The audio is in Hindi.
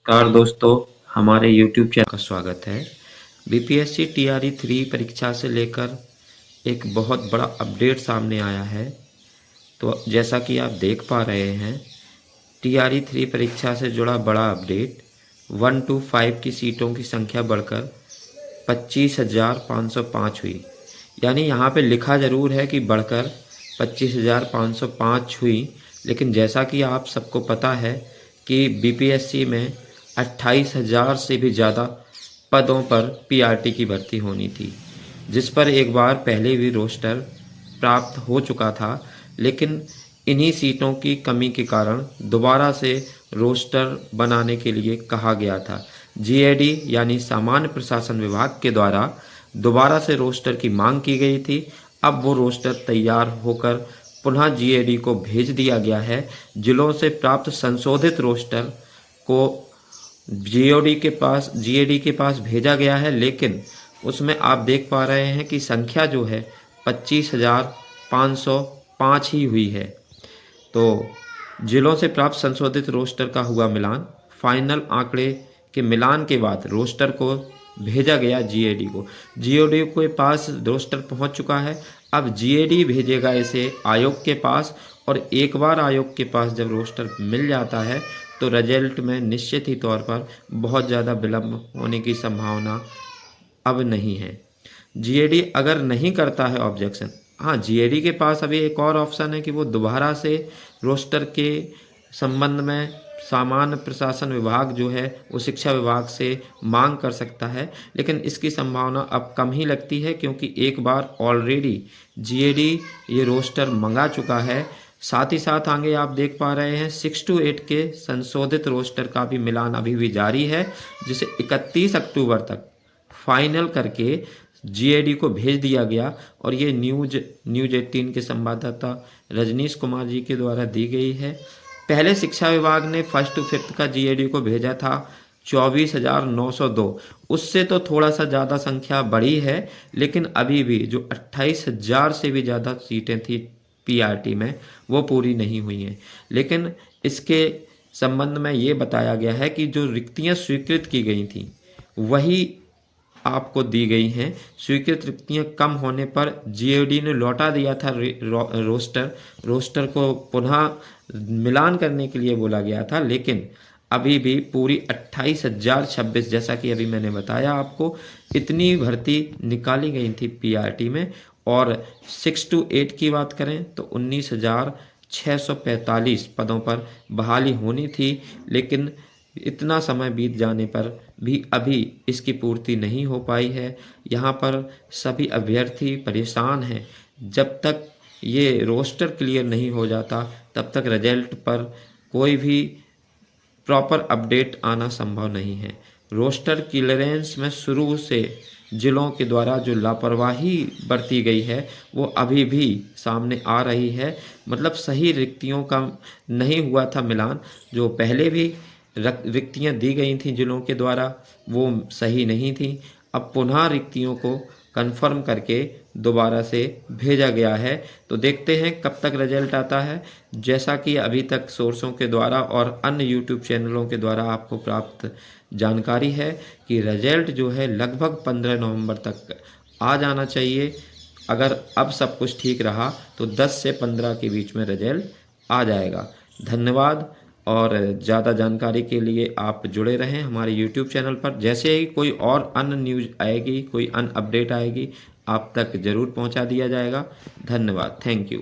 नमस्कार दोस्तों, हमारे YouTube चैनल का स्वागत है। बीपीएससी टीआरई 3 परीक्षा से लेकर एक बहुत बड़ा अपडेट सामने आया है। तो जैसा कि आप देख पा रहे हैं, टीआरई 3 परीक्षा से जुड़ा बड़ा अपडेट 1 to 5 की सीटों की संख्या बढ़कर 25,505 हुई। यानी यहाँ पे लिखा ज़रूर है कि बढ़कर 25,505 हुई, लेकिन जैसा कि आप सबको पता है कि बीपीएससी में 28,000 से भी ज़्यादा पदों पर पीआरटी की भर्ती होनी थी, जिस पर एक बार पहले भी रोस्टर प्राप्त हो चुका था। लेकिन इन्हीं सीटों की कमी के कारण दोबारा से रोस्टर बनाने के लिए कहा गया था। जीएडी यानी सामान्य प्रशासन विभाग के द्वारा दोबारा से रोस्टर की मांग की गई थी। अब वो रोस्टर तैयार होकर पुनः जीएडी को भेज दिया गया है। जिलों से प्राप्त संशोधित रोस्टर को जीएडी के पास भेजा गया है, लेकिन उसमें आप देख पा रहे हैं कि संख्या जो है 25,505 ही हुई है। तो जिलों से प्राप्त संशोधित रोस्टर का हुआ मिलान। फाइनल आंकड़े के मिलान के बाद रोस्टर को भेजा गया जीएडी को। जीएडी के पास रोस्टर पहुंच चुका है। अब जीएडी भेजेगा इसे आयोग के पास, और एक बार आयोग के पास जब रोस्टर मिल जाता है तो रिजल्ट में निश्चित ही तौर पर बहुत ज़्यादा विलम्ब होने की संभावना अब नहीं है। जीएडी अगर नहीं करता है ऑब्जेक्शन, हाँ, जीएडी के पास अभी एक और ऑप्शन है कि वो दोबारा से रोस्टर के संबंध में सामान्य प्रशासन विभाग जो है वो शिक्षा विभाग से मांग कर सकता है, लेकिन इसकी संभावना अब कम ही लगती है, क्योंकि एक बार ऑलरेडी जीएडी ये रोस्टर मंगा चुका है। साथ ही साथ आगे आप देख पा रहे हैं 6 to 8 के संशोधित रोस्टर का भी मिलान अभी भी जारी है, जिसे 31 अक्टूबर तक फाइनल करके जीएडी को भेज दिया गया। और ये न्यूज 18 के संवाददाता रजनीश कुमार जी के द्वारा दी गई है। पहले शिक्षा विभाग ने 1st to 5th का जीएडी को भेजा था 24,902। उससे तो थोड़ा सा ज़्यादा संख्या बढ़ी है, लेकिन अभी भी जो 28,000 से भी ज़्यादा सीटें थी पीआरटी में वो पूरी नहीं हुई हैं। लेकिन इसके संबंध में ये बताया गया है कि जो रिक्तियां स्वीकृत की गई थी वही आपको दी गई हैं। स्वीकृत रिक्तियां कम होने पर जीएडी ने लौटा दिया था रोस्टर को पुनः मिलान करने के लिए बोला गया था, लेकिन अभी भी पूरी 28,026, जैसा कि अभी मैंने बताया आपको, इतनी भर्ती निकाली गई थी पीआरटी में। और 6 to 8 की बात करें तो 19,645 पदों पर बहाली होनी थी, लेकिन इतना समय बीत जाने पर भी अभी इसकी पूर्ति नहीं हो पाई है। यहाँ पर सभी अभ्यर्थी परेशान हैं। जब तक ये रोस्टर क्लियर नहीं हो जाता तब तक रिजल्ट पर कोई भी प्रॉपर अपडेट आना संभव नहीं है। रोस्टर क्लियरेंस में शुरू से जिलों के द्वारा जो लापरवाही बरती गई है वो अभी भी सामने आ रही है। मतलब सही रिक्तियों का नहीं हुआ था मिलान। जो पहले भी रिक्तियां दी गई थी जिलों के द्वारा वो सही नहीं थी। अब पुनः रिक्तियों को कंफर्म करके दोबारा से भेजा गया है। तो देखते हैं कब तक रिजल्ट आता है। जैसा कि अभी तक सोर्सों के द्वारा और अन्य यूट्यूब चैनलों के द्वारा आपको प्राप्त जानकारी है कि रिजल्ट जो है लगभग 15 नवंबर तक आ जाना चाहिए। अगर अब सब कुछ ठीक रहा तो 10 से 15 के बीच में रिजल्ट आ जाएगा। धन्यवाद। और ज़्यादा जानकारी के लिए आप जुड़े रहें हमारे यूट्यूब चैनल पर। जैसे ही कोई और अन्य न्यूज़ आएगी, कोई अन्य अपडेट आएगी, आप तक ज़रूर पहुंचा दिया जाएगा। धन्यवाद। Thank you.